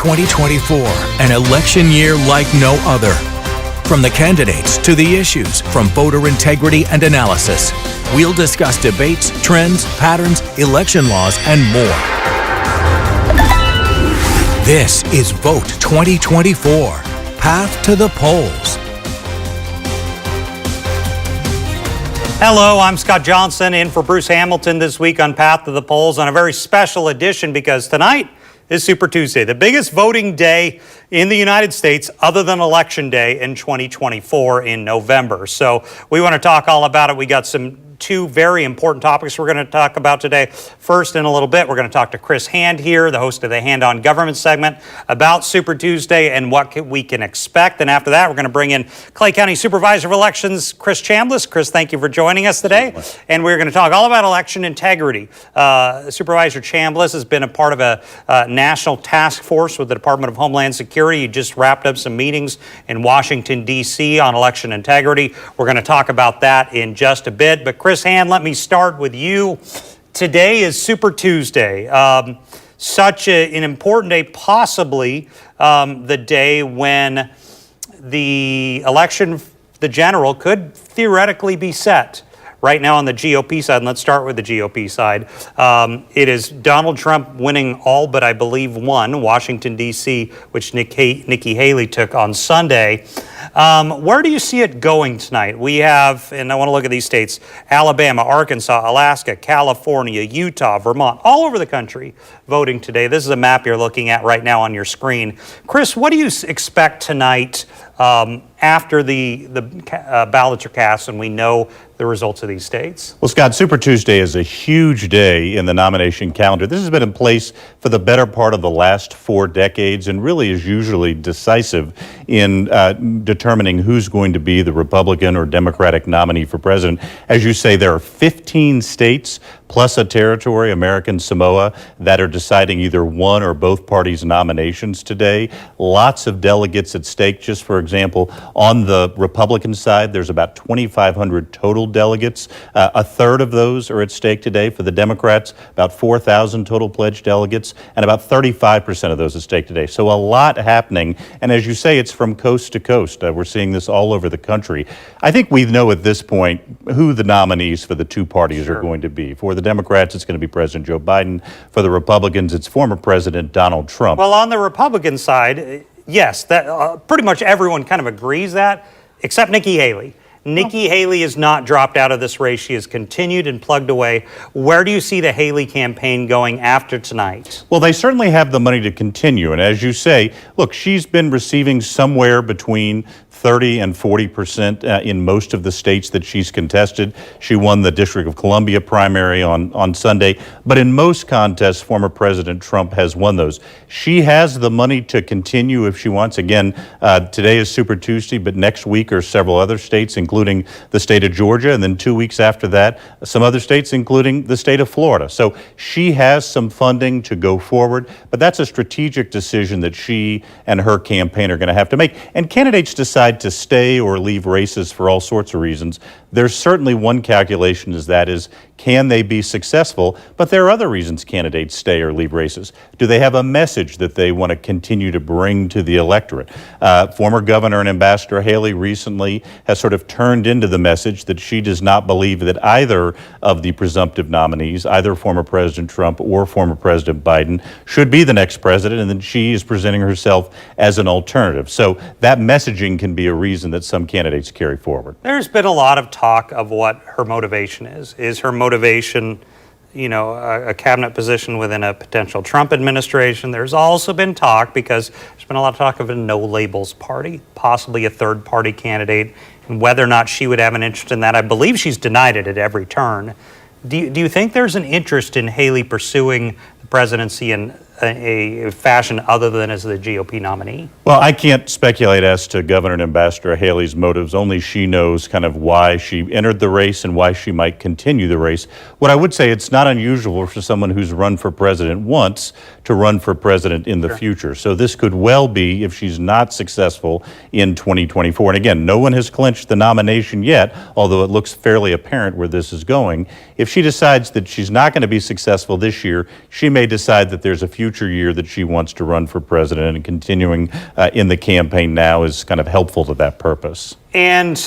2024, an election year like no other. From the candidates to the issues, from voter integrity and analysis, we'll discuss debates, trends, patterns, election laws, and more. This is Vote 2024, Path to the Polls. Hello, I'm Scott Johnson in for Bruce Hamilton this week on Path to the Polls on a very special edition because tonight is Super Tuesday, the biggest voting day in the United States other than Election Day in 2024 in November. So we want to talk all about it. We got two very important topics we're going to talk about today. First, in a little bit, we're going to talk to Chris Hand here, the host of the Hand on Government segment, about Super Tuesday and what we can expect. And after that, we're going to bring in Clay County Supervisor of Elections, Chris Chambliss. Chris, thank you for joining us today. And we're going to talk all about election integrity. Supervisor Chambliss has been a part of a national task force with the Department of Homeland Security. He just wrapped up some meetings in Washington, D.C. on election integrity. We're going to talk about that in just a bit. But Chris Hand, let me start with you. Today is Super Tuesday, such an important day, possibly the day when the election, the general, could theoretically be set. Right now on the GOP side, and let's start with the GOP side, it is Donald Trump winning all but I believe one, Washington, D.C., which Nikki Haley took on Sunday. Where do you see it going tonight? We have, and I want to look at these states, Alabama, Arkansas, Alaska, California, Utah, Vermont, all over the country voting today. This is a map you're looking at right now on your screen. Chris, what do you expect tonight after the ballots are cast and we know the results of these states? Well, Scott, Super Tuesday is a huge day in the nomination calendar. This has been in place for the better part of the last 4 decades and really is usually decisive in determining who's going to be the Republican or Democratic nominee for president. As you say, there are 15 states plus a territory, American Samoa, that are deciding either one or both parties' nominations today. Lots of delegates at stake. Just for example, on the Republican side, there's about 2,500 total delegates. A third of those are at stake today. For the Democrats, about 4,000 total pledged delegates, and about 35% of those at stake today. So a lot happening. And as you say, it's from coast to coast. We're seeing this all over the country. I think we know at this point who the nominees for the two parties are going to be. For the Democrats, it's going to be President Joe Biden. For the Republicans, it's former President Donald Trump. Well, on the Republican side, yes, that pretty much everyone kind of agrees that, except Nikki Haley. Nikki Haley has not dropped out of this race. She has continued and plugged away. Where do you see the Haley campaign going after tonight? Well, they certainly have the money to continue. And as you say, look, she's been receiving somewhere between 30 and 40% in most of the states that she's contested. She won the District of Columbia primary on Sunday. But in most contests, former President Trump has won those. She has the money to continue if she wants. Again, today is Super Tuesday, but next week are several other states, including the state of Georgia, and then 2 weeks after that, some other states, including the state of Florida. So she has some funding to go forward, but that's a strategic decision that she and her campaign are going to have to make. And candidates decide to stay or leave races for all sorts of reasons. There's certainly one calculation is can they be successful? But there are other reasons candidates stay or leave races. Do they have a message that they want to continue to bring to the electorate? Former Governor and Ambassador Haley recently has sort of turned into the message that she does not believe that either of the presumptive nominees, either former President Trump or former President Biden, should be the next president, and then she is presenting herself as an alternative. So that messaging can be a reason that some candidates carry forward. There's been a lot of talk of what her motivation is. Is her motivation, a cabinet position within a potential Trump administration? There's also been talk, because there's been a lot of talk of a no-labels party, possibly a third-party candidate, and whether or not she would have an interest in that. I believe she's denied it at every turn. Do you think there's an interest in Haley pursuing the presidency in a fashion other than as the GOP nominee? Well, I can't speculate as to Governor and Ambassador Haley's motives. Only she knows kind of why she entered the race and why she might continue the race. What I would say, it's not unusual for someone who's run for president once to run for president in the future. So this could well be, if she's not successful in 2024. And again, no one has clinched the nomination yet, although it looks fairly apparent where this is going. If she decides that she's not going to be successful this year, she may decide that there's a few future year that she wants to run for president, and continuing in the campaign now is kind of helpful to that purpose. And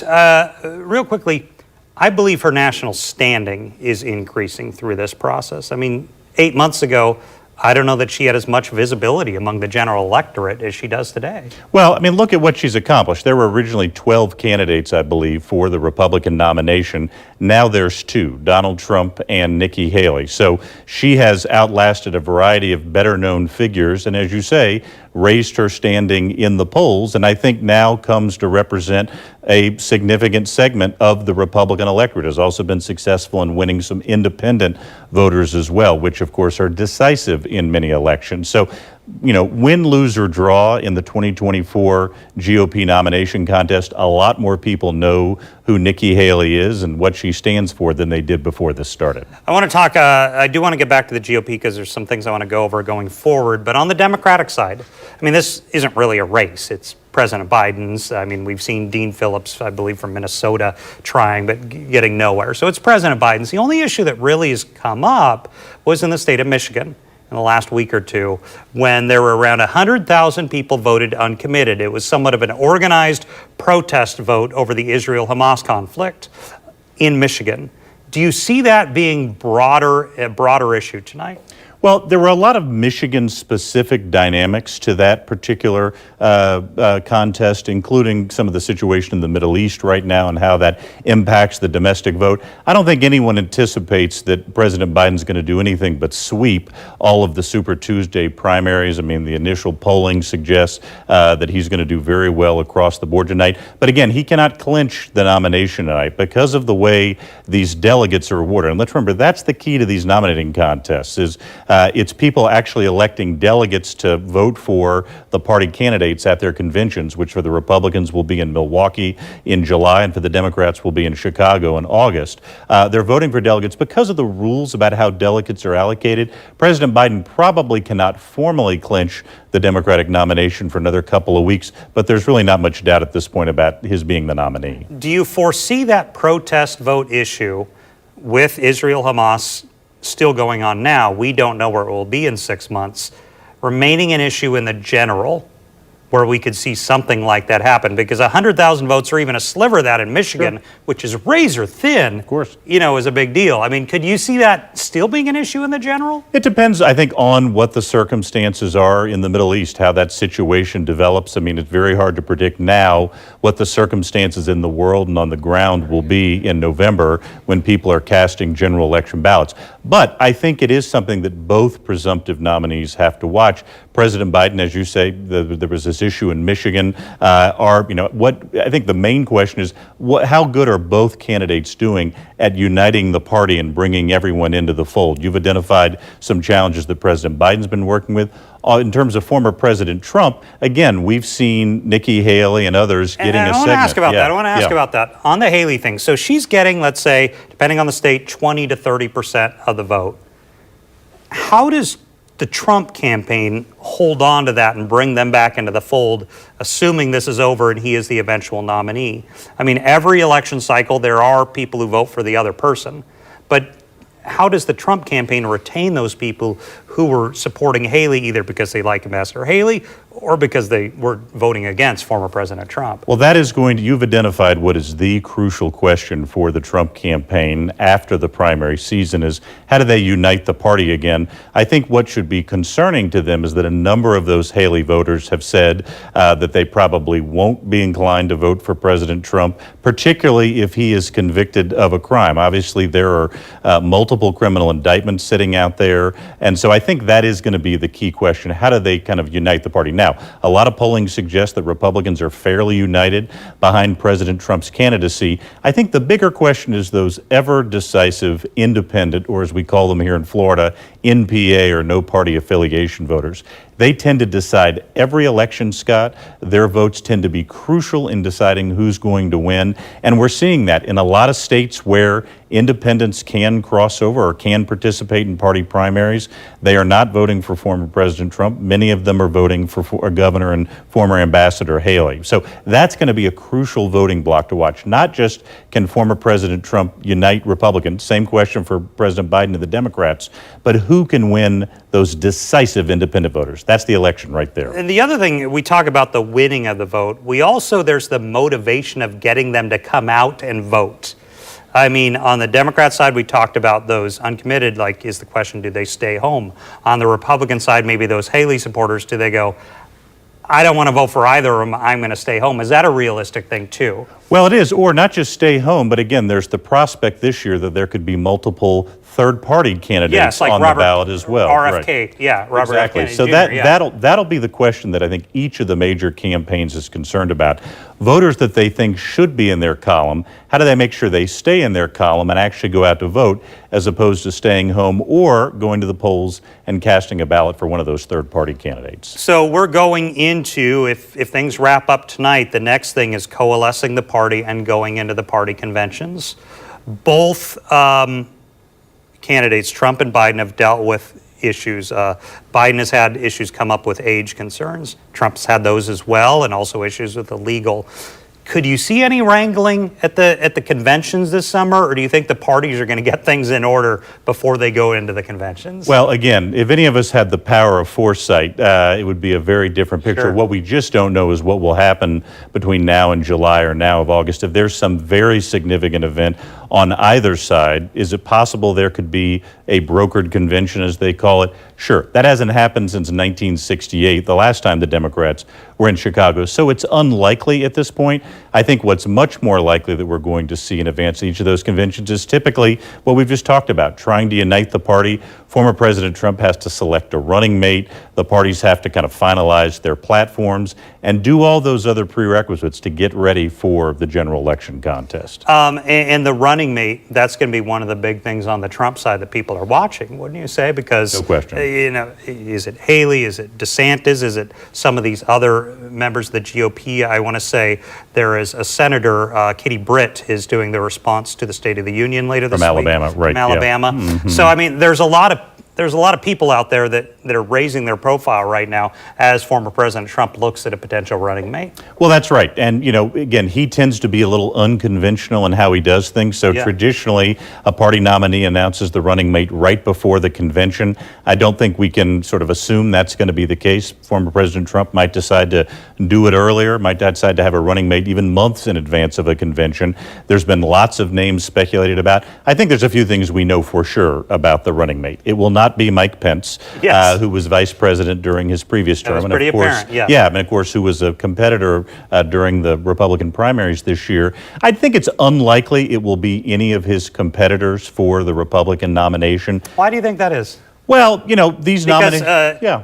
real quickly, I believe her national standing is increasing through this process. I mean, 8 months ago, I don't know that she had as much visibility among the general electorate as she does today. Well, I mean, look at what she's accomplished. There were originally 12 candidates, I believe, for the Republican nomination. Now there's 2, Donald Trump and Nikki Haley. So she has outlasted a variety of better-known figures, and as you say, raised her standing in the polls, and I think now comes to represent a significant segment of the Republican electorate. Has also been successful in winning some independent voters as well, which of course are decisive in many elections. So, you know, win, lose, or draw in the 2024 GOP nomination contest, a lot more people know who Nikki Haley is and what she stands for than they did before this started. I want to talk, I do want to get back to the GOP because there's some things I want to go over going forward. But on the Democratic side, I mean, this isn't really a race. It's President Biden's. I mean, we've seen Dean Phillips, I believe, from Minnesota trying, but getting nowhere. So it's President Biden's. The only issue that really has come up was in the state of Michigan in the last week or two, when there were around 100,000 people voted uncommitted. It was somewhat of an organized protest vote over the Israel-Hamas conflict in Michigan. Do you see that being a broader issue tonight? Well, there were a lot of Michigan-specific dynamics to that particular contest, including some of the situation in the Middle East right now and how that impacts the domestic vote. I don't think anyone anticipates that President Biden's going to do anything but sweep all of the Super Tuesday primaries. I mean, the initial polling suggests that he's going to do very well across the board tonight. But again, he cannot clinch the nomination tonight because of the way these delegates are awarded. And let's remember, that's the key to these nominating contests, is it's people actually electing delegates to vote for the party candidates at their conventions, which for the Republicans will be in Milwaukee in July and for the Democrats will be in Chicago in August. They're voting for delegates because of the rules about how delegates are allocated. President Biden probably cannot formally clinch the Democratic nomination for another couple of weeks, but there's really not much doubt at this point about his being the nominee. Do you foresee that protest vote issue with Israel-Hamas still going on now? We don't know where it will be in 6 months, remaining an issue in the general where we could see something like that happen, because 100,000 votes or even a sliver of that in Michigan, sure, which is razor thin, of course, you know, is a big deal. I mean, could you see that still being an issue in the general? It depends, I think, on what the circumstances are in the Middle East, how that situation develops. I mean, it's very hard to predict now what the circumstances in the world and on the ground will be in November when people are casting general election ballots. But I think it is something that both presumptive nominees have to watch. President Biden, as you say, there was this issue in Michigan. What I think the main question is, how good are both candidates doing at uniting the party and bringing everyone into the fold? You've identified some challenges that President Biden's been working with. In terms of former President Trump, again, we've seen Nikki Haley and others getting a segment. I want to ask about that. I want to ask about that. On the Haley thing, so she's getting, let's say, depending on the state, 20 to 30% of the vote. How does the Trump campaign hold on to that and bring them back into the fold, assuming this is over and he is the eventual nominee? I mean, every election cycle, there are people who vote for the other person. But how does the Trump campaign retain those people who were supporting Haley, either because they like Ambassador Haley or because they were voting against former President Trump? Well, that is you've identified what is the crucial question for the Trump campaign after the primary season is, how do they unite the party again? I think what should be concerning to them is that a number of those Haley voters have said that they probably won't be inclined to vote for President Trump, particularly if he is convicted of a crime. Obviously, there are multiple criminal indictments sitting out there, and so I think that is going to be the key question. How do they kind of unite the party? Now, a lot of polling suggests that Republicans are fairly united behind President Trump's candidacy. I think the bigger question is those ever decisive independent, or as we call them here in Florida, NPA or no party affiliation voters. They tend to decide every election, Scott. Their votes tend to be crucial in deciding who's going to win. And we're seeing that in a lot of states where independents can cross over or can participate in party primaries. They are not voting for former President Trump. Many of them are voting for Governor and former Ambassador Haley. So that's going to be a crucial voting block to watch. Not just can former President Trump unite Republicans, same question for President Biden and the Democrats, but who can win those decisive independent voters. That's the election right there. And the other thing, we talk about the winning of the vote. There's the motivation of getting them to come out and vote. I mean, on the Democrat side, we talked about those uncommitted, like, is the question, do they stay home? On the Republican side, maybe those Haley supporters, do they go, I don't want to vote for either of them, I'm going to stay home? Is that a realistic thing, too? Well, it is, or not just stay home, but again, there's the prospect this year that there could be multiple third-party candidates like on Robert, the ballot as well. RFK, Right. yeah, Robert F. Exactly. Kennedy So Jr., that'll be the question that I think each of the major campaigns is concerned about. Voters that they think should be in their column, how do they make sure they stay in their column and actually go out to vote, as opposed to staying home or going to the polls and casting a ballot for one of those third-party candidates? So we're going into, if things wrap up tonight, the next thing is coalescing the party and going into the party conventions. Both candidates, Trump and Biden, have dealt with issues. Biden has had issues come up with age concerns. Trump's had those as well, and also issues with the legal. Could you see any wrangling at the conventions this summer, or do you think the parties are going to get things in order before they go into the conventions? Well, again, if any of us had the power of foresight, it would be a very different picture. Sure. What we just don't know is what will happen between now and July or now of August. If there's some very significant event on either side, is it possible there could be a brokered convention, as they call it? Sure. That hasn't happened since 1968, the last time the Democrats were in Chicago. So it's unlikely at this point. I think what's much more likely that we're going to see in advance of each of those conventions is typically what we've just talked about, trying to unite the party. Former President Trump has to select a running mate. The parties have to kind of finalize their platforms and do all those other prerequisites to get ready for the general election contest. And the running mate, that's going to be one of the big things on the Trump side that people are watching, wouldn't you say? Because, no question. Is it Haley? Is it DeSantis? Is it some of these other members of the GOP? I want to say there is a senator, Katie Britt, is doing the response to the State of the Union later this week. From Alabama, right. From Alabama. Yeah. Mm-hmm. So, I mean, there's a lot of people out there that are raising their profile right now as former President Trump looks at a potential running mate. Well, that's right. And, again, he tends to be a little unconventional in how he does things. So traditionally, a party nominee announces the running mate right before the convention. I don't think we can sort of assume that's going to be the case. Former President Trump might decide to do it earlier, might decide to have a running mate even months in advance of a convention. There's been lots of names speculated about. I think there's a few things we know for sure about the running mate. It will not be Mike Pence, who was vice president during his previous term. That was pretty apparent, yeah. Yeah, and of course, who was a competitor during the Republican primaries this year. I think it's unlikely it will be any of his competitors for the Republican nomination. Why do you think that is? Well, these nominees.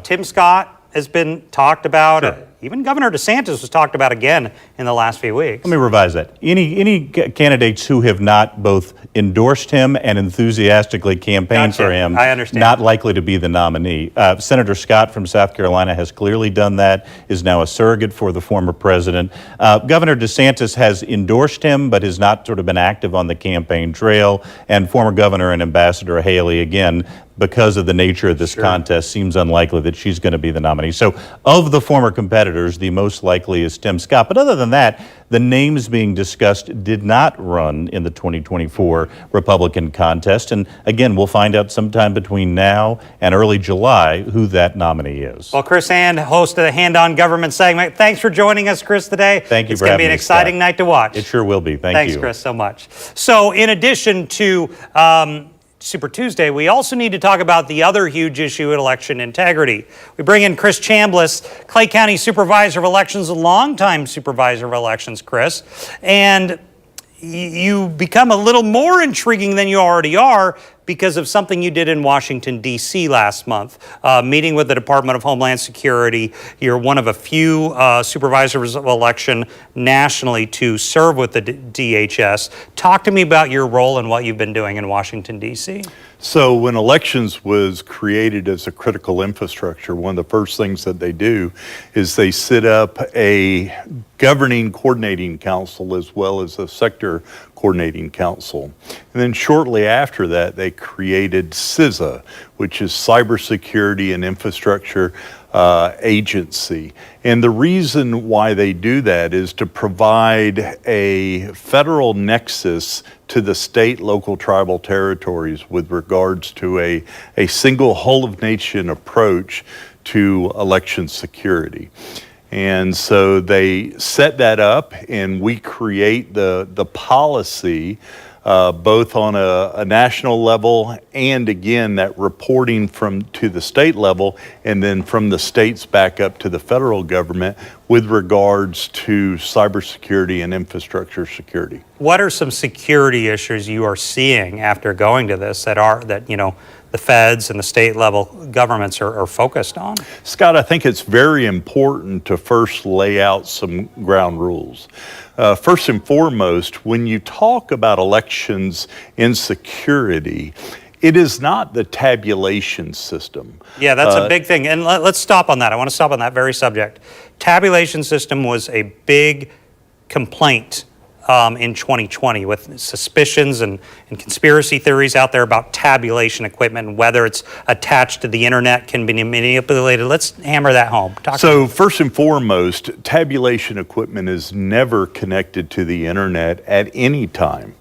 Tim Scott has been talked about. Sure. Even Governor DeSantis was talked about again in the last few weeks. Let me revise that. Any candidates who have not both endorsed him and enthusiastically campaigned for him, I understand. Not likely to be the nominee. Senator Scott from South Carolina has clearly done that, is now a surrogate for the former president. Governor DeSantis has endorsed him, but has not sort of been active on the campaign trail. And former Governor and Ambassador Haley, again, because of the nature of this contest, seems unlikely that she's going to be the nominee. So of the former competitors, the most likely is Tim Scott. But other than that, the names being discussed did not run in the 2024 Republican contest. And again, we'll find out sometime between now and early July who that nominee is. Well, Chris Hand, host of the Hand on Government segment, thanks for joining us, Chris, today. Thank you It's for going to be having an me, exciting Scott. night to watch. It sure will be. Thanks, Chris, so much. So in addition to Super Tuesday, we also need to talk about the other huge issue at election integrity. We bring in Chris Chambliss, Clay County Supervisor of Elections, a longtime Supervisor of Elections, Chris. And you become a little more intriguing than you already are because of something you did in Washington, D.C. last month, meeting with the Department of Homeland Security. You're one of a few supervisors of election nationally to serve with the DHS. Talk to me about your role and what you've been doing in Washington, D.C. So when elections was created as a critical infrastructure, one of the first things that they do is they set up a governing coordinating council as well as a sector coordinating council. And then shortly after that, they created CISA, which is Cybersecurity and Infrastructure agency. And the reason why they do that is to provide a federal nexus to the state, local, tribal territories with regards to a single whole-of-nation approach to election security. And so they set that up, and we create the policy both on a national level and, again, that reporting to the state level, and then from the states back up to the federal government with regards to cybersecurity and infrastructure security. What are some security issues you are seeing after going to this that you know, the feds and the state level governments are focused on? Scott, I think it's very important to first lay out some ground rules. First and foremost, when you talk about elections insecurity, it is not the tabulation system. Yeah, that's a big thing. And let's stop on that. I want to stop on that very subject. Tabulation system was a big complaint in 2020 with suspicions and conspiracy theories out there about tabulation equipment and whether it's attached to the internet can be manipulated. Let's hammer that home. So first and foremost, tabulation equipment is never connected to the internet at any time.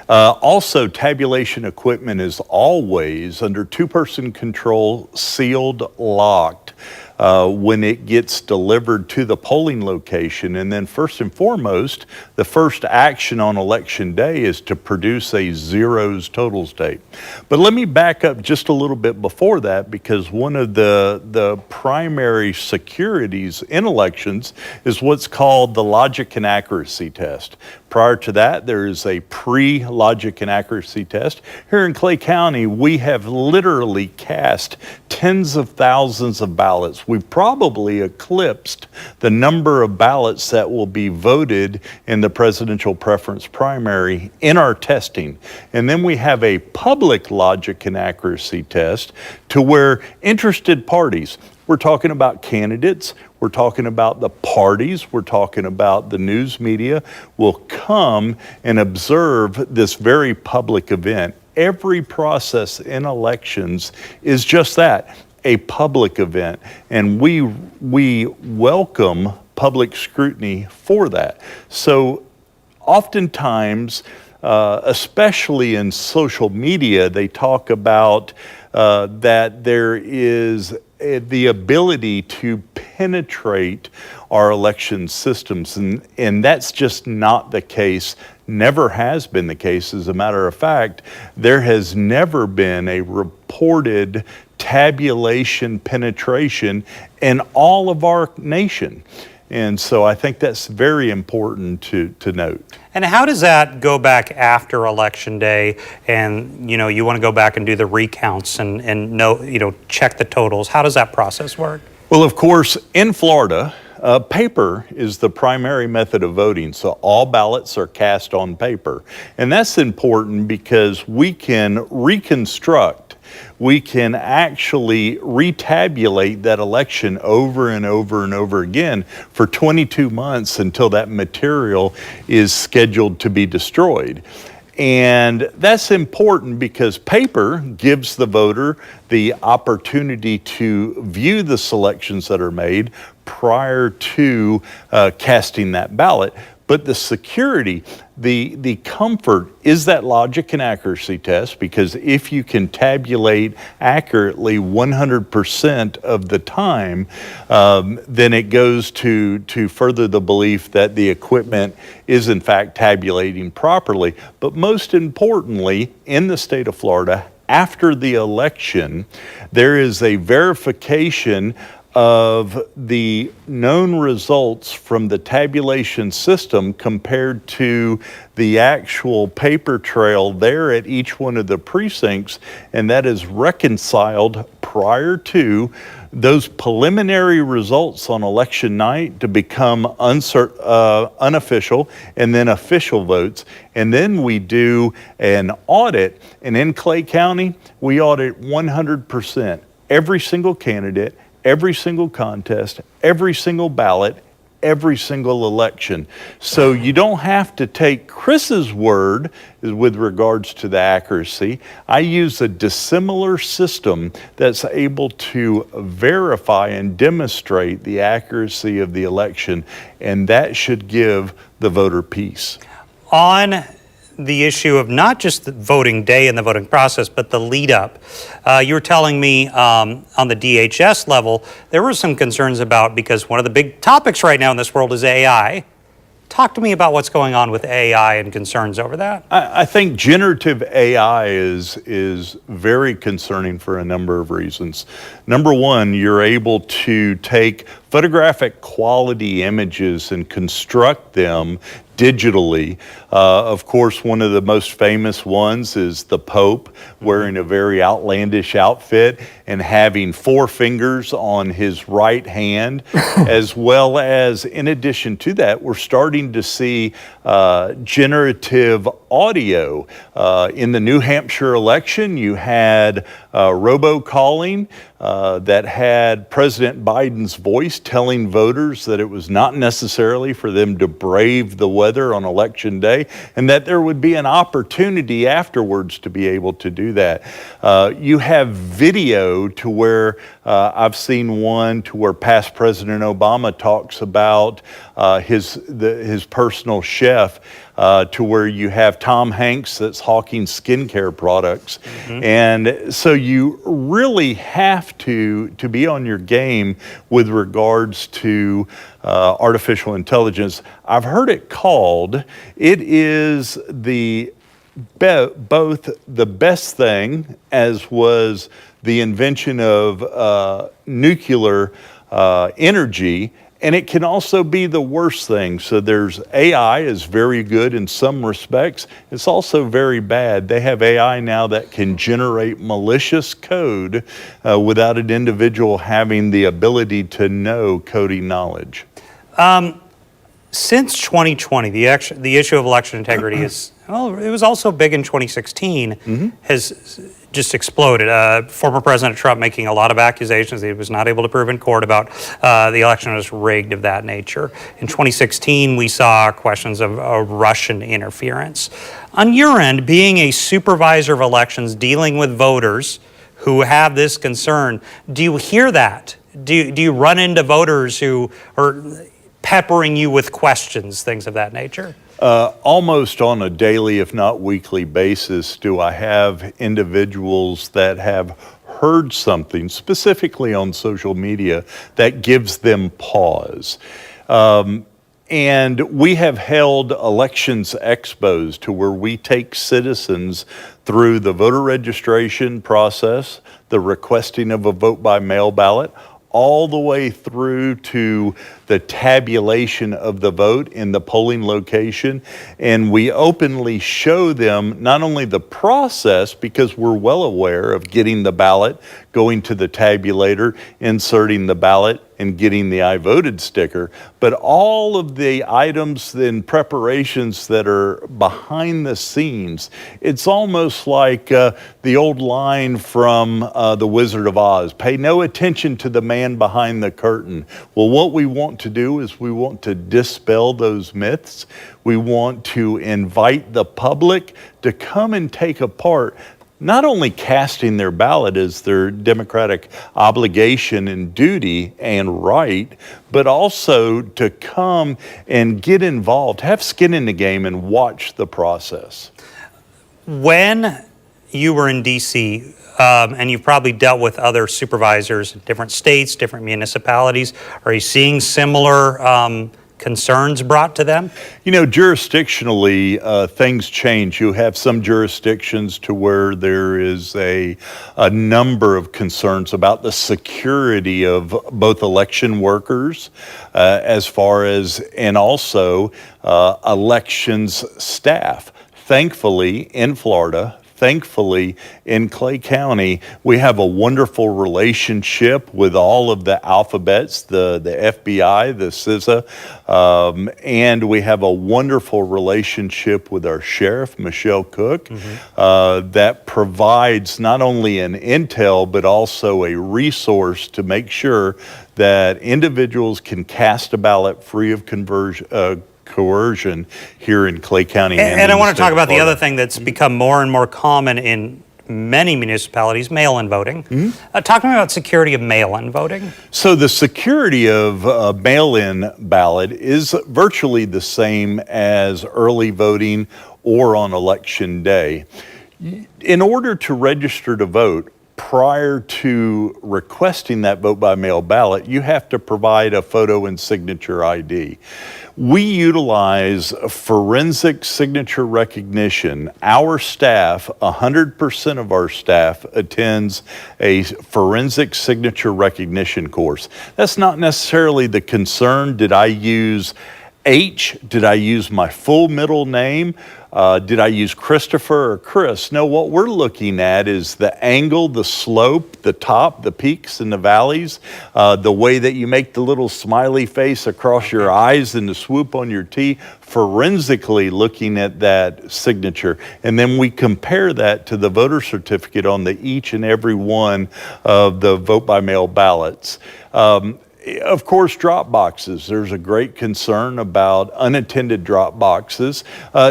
Also, tabulation equipment is always under two-person control, sealed, locked, when it gets delivered to the polling location. And then first and foremost, the first action on election day is to produce a zeros totals tape. But let me back up just a little bit before that, because one of the primary securities in elections is what's called the logic and accuracy test. Prior to that, there is a pre-logic and accuracy test. Here in Clay County, we have literally cast tens of thousands of ballots. We've probably eclipsed the number of ballots that will be voted in the presidential preference primary in our testing. And then we have a public logic and accuracy test to where interested parties, we're talking about candidates, we're talking about the parties, we're talking about the news media, will come and observe this very public event. Every process in elections is just that, a public event. And we welcome public scrutiny for that. So oftentimes, especially in social media, they talk about that there is the ability to penetrate our election systems, and that's just not the case, never has been the case. As a matter of fact, there has never been a reported tabulation penetration in all of our nation. And so I think that's very important to note. And how does that go back after Election Day, and you know, you want to go back and do the recounts and know, you know, check the totals? How does that process work? Well, of course, in Florida, paper is the primary method of voting, so all ballots are cast on paper. And that's important because we can reconstruct, we can actually retabulate that election over and over and over again for 22 months until that material is scheduled to be destroyed. And that's important because paper gives the voter the opportunity to view the selections that are made prior to casting that ballot. But the security, the comfort is that logic and accuracy test, because if you can tabulate accurately 100% of the time, then it goes to further the belief that the equipment is in fact tabulating properly. But most importantly, in the state of Florida, after the election, there is a verification of the known results from the tabulation system compared to the actual paper trail there at each one of the precincts, and that is reconciled prior to those preliminary results on election night to become unofficial and then official votes. And then we do an audit, and in Clay County, we audit 100%, every single candidate, every single contest, every single ballot, every single election. So you don't have to take Chris's word with regards to the accuracy. I use a dissimilar system that's able to verify and demonstrate the accuracy of the election, and that should give the voter peace. On the issue of not just the voting day and the voting process, but the lead up. You were telling me on the DHS level, there were some concerns about, because one of the big topics right now in this world is AI. Talk to me about what's going on with AI and concerns over that. I think generative AI is very concerning for a number of reasons. Number one, you're able to take photographic quality images and construct them digitally. Of course, one of the most famous ones is the Pope wearing a very outlandish outfit and having 4 fingers on his right hand, as well as, in addition to that, we're starting to see generative audio. In the New Hampshire election, you had robocalling that had President Biden's voice telling voters that it was not necessarily for them to brave the weather on election day, and that there would be an opportunity afterwards to be able to do that. You have video to where I've seen one to where past President Obama talks about his personal chef, to where you have Tom Hanks that's hawking skincare products. And so you really have to be on your game with regards to artificial intelligence. I've heard it called, it is both the best thing as was the invention of nuclear energy, and it can also be the worst thing. So there's AI is very good in some respects. It's also very bad. They have AI now that can generate malicious code without an individual having the ability to know coding knowledge. Since 2020, the issue of election integrity is, well, it was also big in 2016, has just exploded. Former President Trump making a lot of accusations that he was not able to prove in court about the election was rigged, of that nature. In 2016, we saw questions of Russian interference. On your end, being a supervisor of elections, dealing with voters who have this concern, do you hear that? Do you run into voters who are peppering you with questions, things of that nature? Almost on a daily, if not weekly basis, do I have individuals that have heard something, specifically on social media, that gives them pause. And we have held elections expos to where we take citizens through the voter registration process, the requesting of a vote by mail ballot, all the way through to the tabulation of the vote in the polling location. And we openly show them not only the process, because we're well aware of getting the ballot, going to the tabulator, inserting the ballot, and getting the I voted sticker, but all of the items and preparations that are behind the scenes. It's almost like the old line from The Wizard of Oz, pay no attention to the man behind the curtain. Well, what we want to do is we want to dispel those myths. We want to invite the public to come and take a part, not only casting their ballot as their democratic obligation and duty and right, but also to come and get involved, have skin in the game, and watch the process. When You were in DC, and you've probably dealt with other supervisors in different states, different municipalities. Are you seeing similar concerns brought to them? You know, jurisdictionally, things change. You have some jurisdictions to where there is a number of concerns about the security of both election workers, as far as, and also elections staff. Thankfully, in Florida, thankfully in Clay County, we have a wonderful relationship with all of the alphabets, the FBI, the CISA, and we have a wonderful relationship with our sheriff, Michelle Cook, that provides not only an intel, but also a resource to make sure that individuals can cast a ballot free of coercion here in Clay County. And I want to talk about the other Florida. thing that's become more and more common in many municipalities, mail-in voting. Talk to me about security of mail-in voting. So the security of a mail-in ballot is virtually the same as early voting or on election day. In order to register to vote, prior to requesting that vote by mail ballot, you have to provide a photo and signature ID. We utilize forensic signature recognition. Our staff, 100% of our staff attends a forensic signature recognition course. That's not necessarily the concern. Did I use H? Did I use my full middle name? Did I use Christopher or Chris? No, what we're looking at is the angle, the slope, the top, the peaks and the valleys, the way that you make the little smiley face across your eyes and the swoop on your T, forensically looking at that signature. And then we compare that to the voter certificate on the each and every one of the vote by mail ballots. Of course, drop boxes. There's a great concern about unattended drop boxes,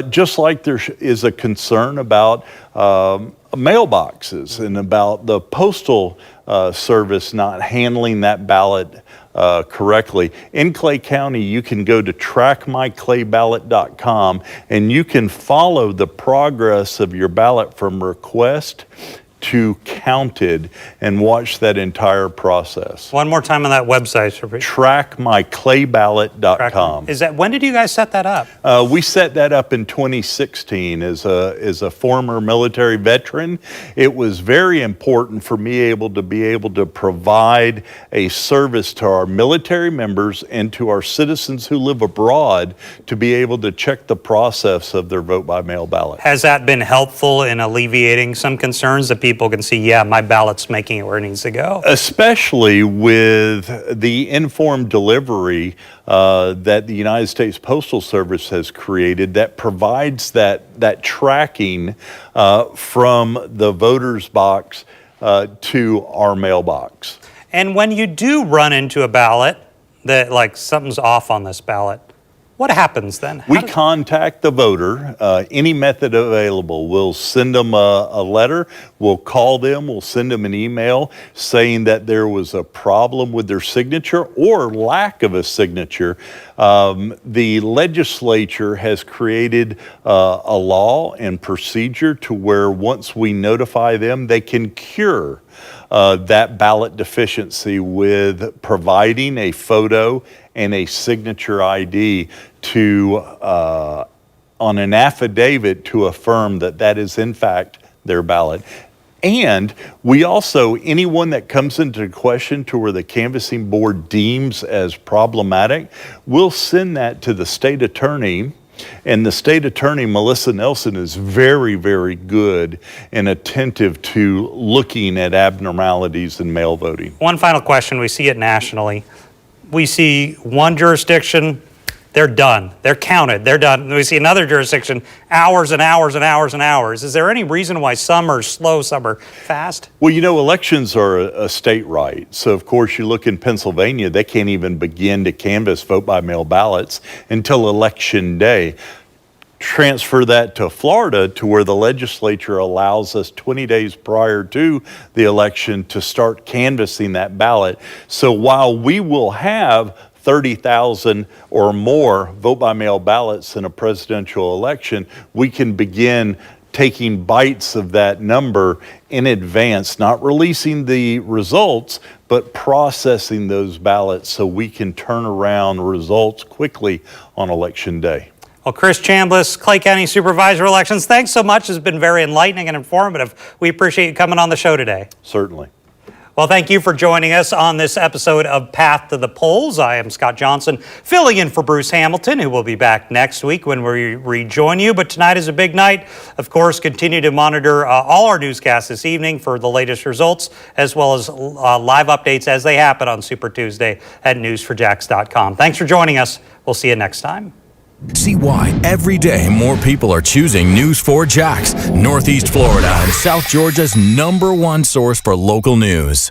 just like there is a concern about mailboxes and about the postal service not handling that ballot correctly. In Clay County, you can go to trackmyclayballot.com and you can follow the progress of your ballot from request to counted and watch that entire process. One more time on that website. Trackmyclayballot.com. Is that, when did you guys set that up? We set that up in 2016 as a former military veteran. It was very important for me to be able to provide a service to our military members and to our citizens who live abroad to be able to check the process of their vote by mail ballot. Has that been helpful in alleviating some concerns that people can see, yeah, my ballot's making it where it needs to go? Especially with the informed delivery that the United States Postal Service has created that provides that tracking from the voter's box to our mailbox. And when you do run into a ballot that, like, something's off on this ballot, what happens then? We contact the voter, any method available. We'll send them a letter, we'll call them, we'll send them an email saying that there was a problem with their signature or lack of a signature. The legislature has created a law and procedure to where once we notify them, they can cure that ballot deficiency with providing a photo and a signature ID to on an affidavit to affirm that that is in fact their ballot. And we also, anyone that comes into question to where the canvassing board deems as problematic, we'll send that to the state attorney. And the state attorney, Melissa Nelson, is very, very good and attentive to looking at abnormalities in mail voting. One final question, we see it nationally. We see one jurisdiction, they're done, they're counted, they're done. We see another jurisdiction, hours and hours and hours and hours. Is there any reason why some are slow, some are fast? Well, you know, elections are a state right. So, of course, you look in Pennsylvania, they can't even begin to canvass vote by mail ballots until election day. Transfer that to Florida to where the legislature allows us 20 days prior to the election to start canvassing that ballot. So while we will have 30,000 or more vote by mail ballots in a presidential election, we can begin taking bites of that number in advance, not releasing the results, but processing those ballots so we can turn around results quickly on election day. Well, Chris Chambliss, Clay County Supervisor Elections, thanks so much. It's been very enlightening and informative. We appreciate you coming on the show today. Certainly. Well, thank you for joining us on this episode of Path to the Polls. I am Scott Johnson, filling in for Bruce Hamilton, who will be back next week when we rejoin you. But tonight is a big night. Of course, continue to monitor all our newscasts this evening for the latest results, as well as live updates as they happen on Super Tuesday at news4jax.com. Thanks for joining us. We'll see you next time. See why every day more people are choosing News 4 Jax, Northeast Florida and South Georgia's #1 source for local news.